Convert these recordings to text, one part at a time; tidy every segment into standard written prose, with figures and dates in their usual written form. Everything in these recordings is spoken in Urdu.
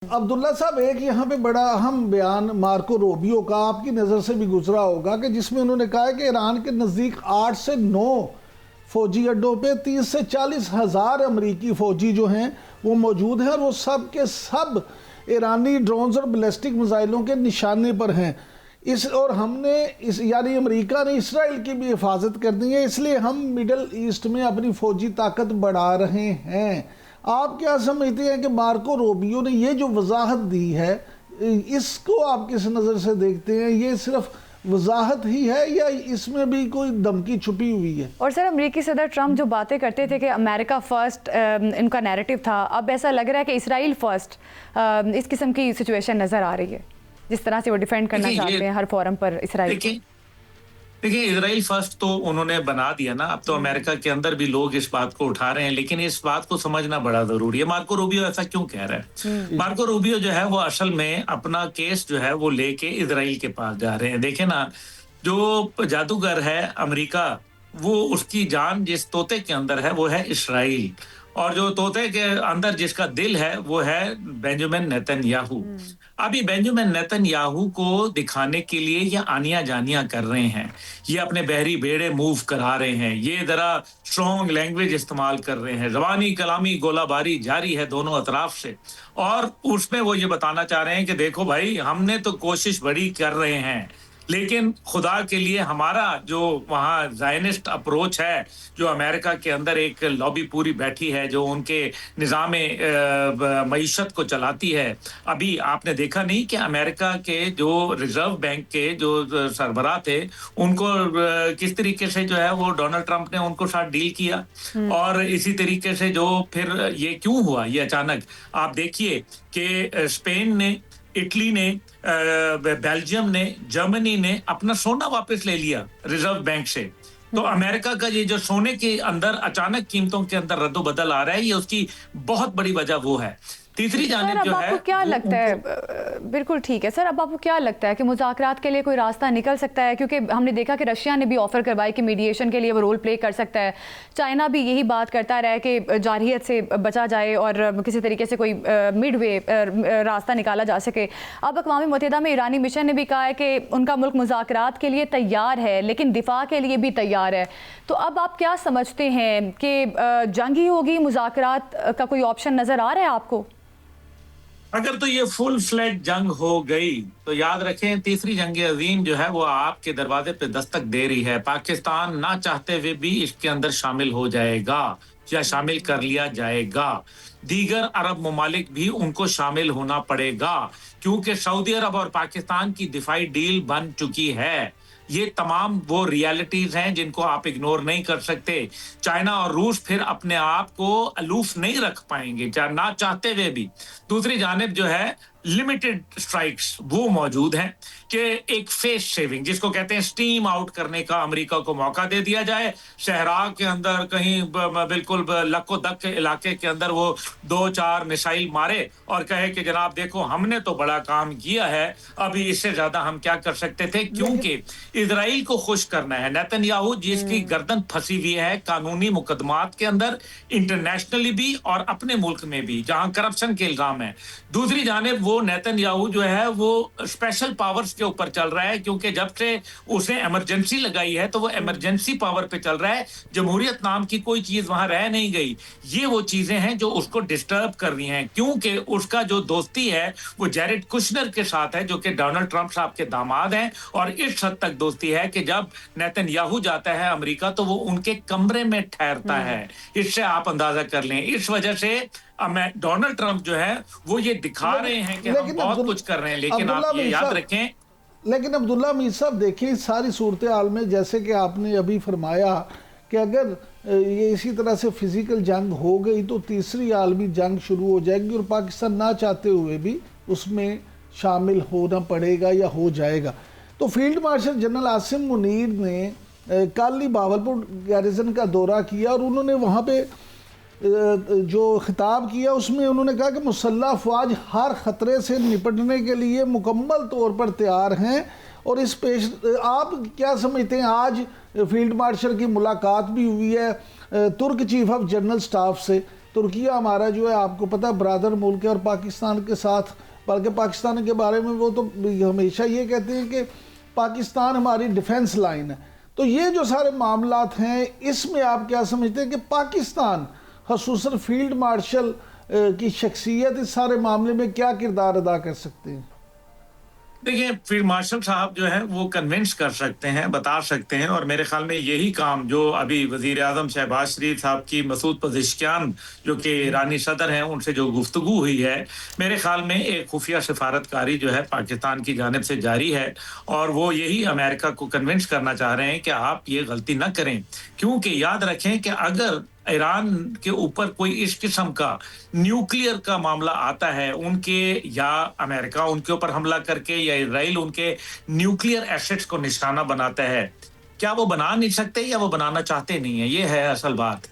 عبداللہ صاحب، ایک یہاں پہ بڑا اہم بیان مارکو روبیو کا آپ کی نظر سے بھی گزرا ہوگا کہ جس میں انہوں نے کہا ہے کہ ایران کے نزدیک 8 سے 9 فوجی اڈوں پہ 30 سے 40 ہزار امریکی فوجی جو ہیں وہ موجود ہیں، اور وہ سب کے سب ایرانی ڈرونز اور بیلسٹک میزائلوں کے نشانے پر ہیں۔ اور ہم نے یعنی امریکہ نے اسرائیل کی بھی حفاظت کرنی ہے، اس لیے ہم مڈل ایسٹ میں اپنی فوجی طاقت بڑھا رہے ہیں۔ آپ کیا سمجھتے ہیں کہ مارکو روبیو نے یہ جو وضاحت دی ہے، اس کو آپ کس نظر سے دیکھتے ہیں؟ یہ صرف وضاحت ہی ہے یا اس میں بھی کوئی دھمکی چھپی ہوئی ہے؟ اور سر، امریکی صدر ٹرمپ جو باتیں کرتے تھے کہ امریکہ فرسٹ ان کا نیریٹو تھا، اب ایسا لگ رہا ہے کہ اسرائیل فرسٹ اس قسم کی سچویشن نظر آ رہی ہے، جس طرح سے وہ ڈیفینڈ کرنا چاہتے ہیں ہر فورم پر اسرائیل کو۔ دیکھیں، اسرائیل فرسٹ تو انہوں نے بنا دیا نا، اب تو امریکہ کے اندر بھی لوگ اس بات کو اٹھا رہے ہیں، لیکن اس بات کو سمجھنا بڑا ضروری ہے۔ مارکو روبیو ایسا کیوں کہہ رہا ہے؟ مارکو روبیو جو ہے وہ اصل میں اپنا کیس جو ہے وہ لے کے اسرائیل کے پاس جا رہے ہیں۔ دیکھیں نا، جو جادوگر ہے امریکہ، وہ اس کی جان جس طوطے کے اندر ہے وہ ہے اسرائیل، اور جو طوطے کے اندر جس کا دل ہے وہ ہے بینجامن نیتن یاہو۔ ابھی بینجامن نیتن یاہو کو دکھانے کے لیے یہ آنیاں جانیاں کر رہے ہیں، یہ اپنے بحری بیڑے موو کرا رہے ہیں، یہ ذرا اسٹرانگ لینگویج استعمال کر رہے ہیں، زبانی کلامی گولہ باری جاری ہے دونوں اطراف سے، اور اس میں وہ یہ بتانا چاہ رہے ہیں کہ دیکھو بھائی، ہم نے تو کوشش بڑی کر رہے ہیں، لیکن خدا کے لیے ہمارا جو وہاں زائنسٹ اپروچ ہے، جو امریکہ کے اندر ایک لابی پوری بیٹھی ہے جو ان کے نظام معیشت کو چلاتی ہے۔ ابھی آپ نے دیکھا نہیں کہ امریکہ کے جو ریزرو بینک کے جو سربراہ تھے، ان کو کس طریقے سے جو ہے وہ ڈونلڈ ٹرمپ نے ان کو ساتھ ڈیل کیا، اور اسی طریقے سے جو پھر یہ کیوں ہوا یہ اچانک، آپ دیکھیے کہ اسپین نے، اٹلی نے، بیلجیم نے، جرمنی نے اپنا سونا واپس لے لیا ریزرو بینک سے۔ تو امریکہ کا یہ جو سونے کے اندر اچانک قیمتوں کے اندر رد و بدل آ رہا ہے، یہ اس کی بہت بڑی وجہ وہ ہے۔ تیسری جانب جو ہے، اب آپ کو کیا لگتا ہے، بالکل ٹھیک ہے سر، اب آپ کو کیا لگتا ہے کہ مذاکرات کے لیے کوئی راستہ نکل سکتا ہے؟ کیونکہ ہم نے دیکھا کہ رشیا نے بھی آفر کروائی کہ میڈیشن کے لیے وہ رول پلے کر سکتا ہے، چائنا بھی یہی بات کرتا رہا ہے کہ جارحیت سے بچا جائے اور کسی طریقے سے کوئی مڈ وے راستہ نکالا جا سکے۔ اب اقوام متحدہ میں ایرانی مشن نے بھی کہا ہے کہ ان کا ملک مذاکرات کے لیے تیار ہے، لیکن دفاع کے لیے بھی تیار ہے۔ تو اب آپ کیا سمجھتے ہیں کہ جنگ ہی ہوگی، مذاکرات کا کوئی آپشن نظر آ رہا ہے آپ کو؟ اگر تو یہ فل فلیج جنگ ہو گئی تو یاد رکھیں تیسری جنگ عظیم جو ہے وہ آپ کے دروازے پہ دستک دے رہی ہے۔ پاکستان نہ چاہتے ہوئے بھی اس کے اندر شامل ہو جائے گا یا شامل کر لیا جائے گا۔ دیگر عرب ممالک بھی ان کو شامل ہونا پڑے گا، کیونکہ سعودی عرب اور پاکستان کی دفاعی ڈیل بن چکی ہے۔ یہ تمام وہ ریالٹیز ہیں جن کو آپ اگنور نہیں کر سکتے۔ چائنا اور روس پھر اپنے آپ کو الوف نہیں رکھ پائیں گے، نہ چاہتے ہوئے بھی۔ دوسری جانب جو ہے لمیٹڈ سٹرائکس وہ موجود ہیں کہ ایک فیس سیونگ جس کو کہتے ہیں سٹیم آؤٹ کرنے کا امریکہ کو موقع دے دیا جائے، صحرا کے اندر کہیں بالکل لک و دک علاقے کے اندر وہ 2-4 میسائل مارے اور کہے کہ جناب دیکھو ہم نے تو بڑا کام کیا ہے، ابھی اس سے زیادہ ہم کیا کر سکتے تھے، کیونکہ اسرائیل کو خوش کرنا ہے۔ نیتن یاہو جس کی گردن پھنسی ہوئی ہے قانونی مقدمات کے اندر، انٹرنیشنلی بھی اور اپنے ملک میں بھی جہاں کرپشن کے الزام ہے۔ دوسری جانب وہ نیتن یاہو جو ہے وہ اسپیشل پاورز کے اوپر چل رہا ہے، کیونکہ جب سے اس نے ایمرجنسی لگائی ہے تو وہ ایمرجنسی پاور پہ چل رہا ہے، جمہوریت نام کی کوئی چیز وہاں رہ نہیں گئی۔ یہ وہ چیزیں ہیں جو اس کو ڈسٹرب کر رہی ہیں، کیونکہ اس کا جو دوستی ہے وہ جیرڈ کشنر کے ساتھ ہے جو کہ ڈونلڈ ٹرمپ صاحب کے داماد ہیں، اور اس حد تک دوستی ہے کہ جب نیتن یاہو جاتا ہے امریکہ تو وہ ان کے کمرے میں ٹھہرتا ہے۔ اس سے آپ اندازہ کر لیں، اس وجہ سے ڈونلڈ ٹرمپ جو ہے وہ یہ دکھا رہے ہیں کہ ہم بہت کچھ کر رہے ہیں، لیکن آپ یہ یاد رکھیں۔ لیکن عبداللہ میر صاحب دیکھیں، ساری صورتحال میں جیسے کہ آپ نے ابھی فرمایا کہ اگر یہ اسی طرح سے فزیکل جنگ ہو گئی تو تیسری عالمی جنگ شروع ہو جائے گی، اور پاکستان نہ چاہتے ہوئے بھی اس میں شامل ہونا پڑے گا یا ہو جائے گا۔ تو field marshal general Asim Munir نے کل ہی باولپور گیریزن کا دورہ کیا، اور انہوں نے وہاں پہ جو خطاب کیا اس میں انہوں نے کہا کہ مسلح افواج ہر خطرے سے نپٹنے کے لیے مکمل طور پر تیار ہیں۔ اور آپ کیا سمجھتے ہیں، آج فیلڈ مارشل کی ملاقات بھی ہوئی ہے ترک چیف آف جنرل سٹاف سے، ترکیہ ہمارا جو ہے آپ کو پتہ برادر ملک ہے اور پاکستان کے ساتھ، بلکہ پاکستان کے بارے میں وہ تو ہمیشہ یہ کہتے ہیں کہ پاکستان ہماری ڈیفنس لائن ہے. تو یہ جو سارے معاملات ہیں اس میں آپ کیا سمجھتے ہیں کہ پاکستان خصوصاً فیلڈ مارشل کی شخصیت اس سارے معاملے میں کیا کردار ادا کر سکتے ہیں؟ دیکھیں فیلڈ مارشل صاحب جو ہیں وہ کنونس کر سکتے ہیں، بتا سکتے ہیں، اور میرے خیال میں یہی کام جو ابھی وزیر اعظم شہباز شریف صاحب کی مسعود پزشکیان جو کہ ایرانی صدر ہیں ان سے جو گفتگو ہوئی ہے، میرے خیال میں ایک خفیہ سفارتکاری جو ہے پاکستان کی جانب سے جاری ہے، اور وہ یہی امریکہ کو کنونس کرنا چاہ رہے ہیں کہ آپ یہ غلطی نہ کریں، کیونکہ یاد رکھیں کہ اگر ایران کے اوپر کوئی اس قسم کا نیوکلیئر کا معاملہ آتا ہے، ان کے یا امریکہ ان کے اوپر حملہ کر کے یا اسرائیل ان کے نیوکلیئر ایسٹس کو نشانہ بناتا ہے، کیا وہ بنا نہیں سکتے یا وہ بنانا چاہتے نہیں ہیں؟ یہ ہے اصل بات،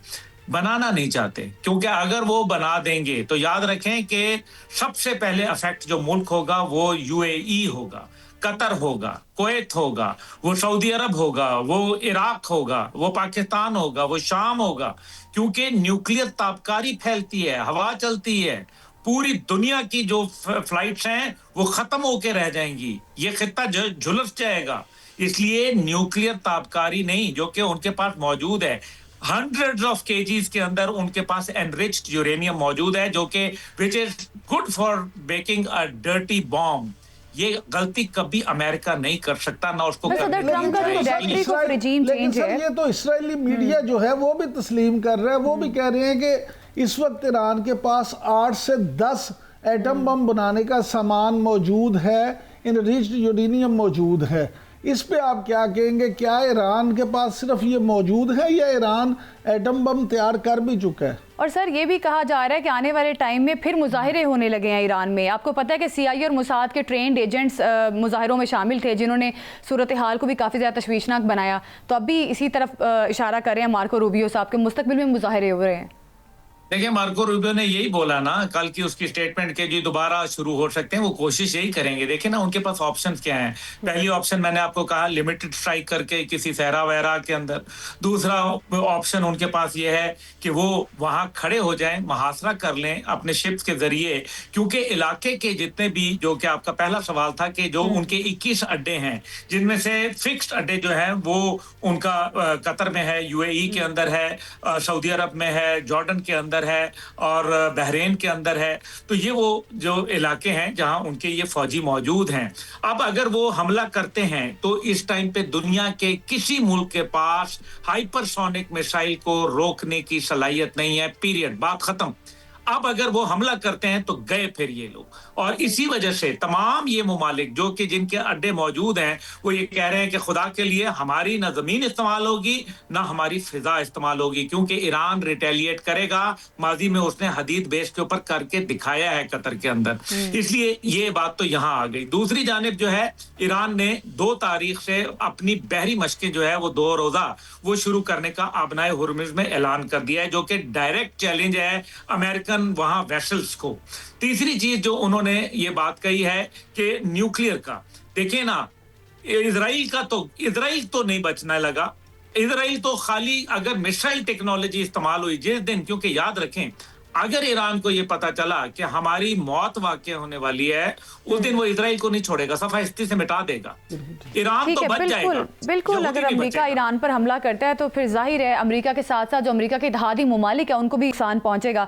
بنانا نہیں چاہتے، کیونکہ اگر وہ بنا دیں گے تو یاد رکھیں کہ سب سے پہلے افیکٹ جو ملک ہوگا وہ UAE ہوگا، قطر ہوگا، کویت ہوگا، وہ سعودی عرب ہوگا، وہ عراق ہوگا، وہ پاکستان ہوگا، وہ شام ہوگا، کیونکہ نیوکلیئر تابکاری پھیلتی ہے، ہوا چلتی ہے، پوری دنیا کی جو فلائٹس ہیں وہ ختم ہو کے رہ جائیں گی، یہ خطہ جھلس جائے گا. اس لیے نیوکلیئر تابکاری نہیں جو کہ ان کے پاس موجود ہے، ہنڈریڈز آف کیجیز کے اندر ان کے پاس انریچڈ یورینیم موجود ہے جو کہ which is good for making a dirty bomb. یہ غلطی کبھی امریکہ نہیں کر سکتا، نہ اس کو صدر ٹرمپ کا جو ریٹرک آف رجیم چینج ہے، یہ تو اسرائیلی میڈیا جو ہے وہ بھی تسلیم کر رہا ہے، وہ بھی کہہ رہے ہیں کہ اس وقت ایران کے پاس 8 سے 10 ایٹم بم بنانے کا سامان موجود ہے، انریچڈ یورینیم موجود ہے. اس پہ آپ کیا کہیں گے؟ کیا ایران کے پاس صرف یہ موجود ہے یا ایران ایٹم بم تیار کر بھی چکا ہے؟ اور سر یہ بھی کہا جا رہا ہے کہ آنے والے ٹائم میں پھر مظاہرے ہونے لگے ہیں ایران میں. آپ کو پتہ ہے کہ CIA اور موساد کے ٹرینڈ ایجنٹس مظاہروں میں شامل تھے جنہوں نے صورتحال کو بھی کافی زیادہ تشویشناک بنایا. تو اب بھی اسی طرف اشارہ کر رہے ہیں مارکو روبیو صاحب کے مستقبل میں مظاہرے ہو رہے ہیں. دیکھیں مارکو روبیو نے یہی بولا نا کل کی اس کی سٹیٹمنٹ کے جی دوبارہ شروع ہو سکتے ہیں، وہ کوشش یہی کریں گے. دیکھیں نا ان کے پاس آپشنز کیا ہیں. پہلی آپشن میں نے آپ کو کہا لمیٹڈ سٹرائک کر کے کسی صحرا وغیرہ کے اندر. دوسرا آپشن ان کے پاس یہ ہے کہ وہ وہاں کھڑے ہو جائیں، محاصرہ کر لیں اپنے شپس کے ذریعے، کیونکہ علاقے کے جتنے بھی جو کہ آپ کا پہلا سوال تھا کہ جو ان کے 21 اڈے ہیں جن میں سے فکسڈ اڈے جو ہیں وہ ان کا قطر میں ہے، UAE کے اندر ہے، سعودی عرب میں ہے، جارڈن کے اندر ہے اور بحرین کے اندر ہے. تو یہ وہ جو علاقے ہیں جہاں ان کے یہ فوجی موجود ہیں. اب اگر وہ حملہ کرتے ہیں تو اس ٹائم پہ دنیا کے کسی ملک کے پاس ہائپر سونک میسائل کو روکنے کی صلاحیت نہیں ہے، پیریڈ، بات ختم. اب اگر وہ حملہ کرتے ہیں تو گئے پھر یہ لوگ. اور اسی وجہ سے تمام یہ ممالک جو کہ جن کے اڈے موجود ہیں وہ یہ کہہ رہے ہیں کہ خدا کے لیے ہماری نہ زمین استعمال ہوگی نہ ہماری فضا استعمال ہوگی، کیونکہ ایران ریٹیلیٹ کرے گا. ماضی میں اس نے حدید بیس کے اوپر کر کے دکھایا ہے قطر کے اندر، اس لیے یہ بات تو یہاں آ گئی. دوسری جانب جو ہے ایران نے 2 تاریخ سے اپنی بحری مشقیں جو ہے وہ 2 روزہ وہ شروع کرنے کا آبنائے ہرمز میں اعلان کر دیا ہے، جو کہ ڈائریکٹ چیلنج ہے امریکن وہاں ویسلز کو. تیسری چیز جو انہوں نے یہ بات کہی ہے کہ نیوکلیئر کا، دیکھیں نا اسرائیل تو نہیں بچنے لگا. اسرائیل تو خالی اگر میسائل ٹیکنالوجی استعمال ہوئی جس دن، کیونکہ یاد رکھیں اگر ایران کو یہ پتا چلا کہ ہماری موت واقع ہونے والی ہے اس دن وہ اسرائیل کو نہیں چھوڑے گا، صفحہ ہستی سے مٹا دے گا. ایران تو بچ جائے گا بالکل. اگر امریکہ ایران پر حملہ کرتا ہے تو پھر ظاہر ہے امریکہ کے ساتھ ساتھ جو امریکہ کے اتحادی ممالک ہیں ان کو بھی نقصان پہنچے گا.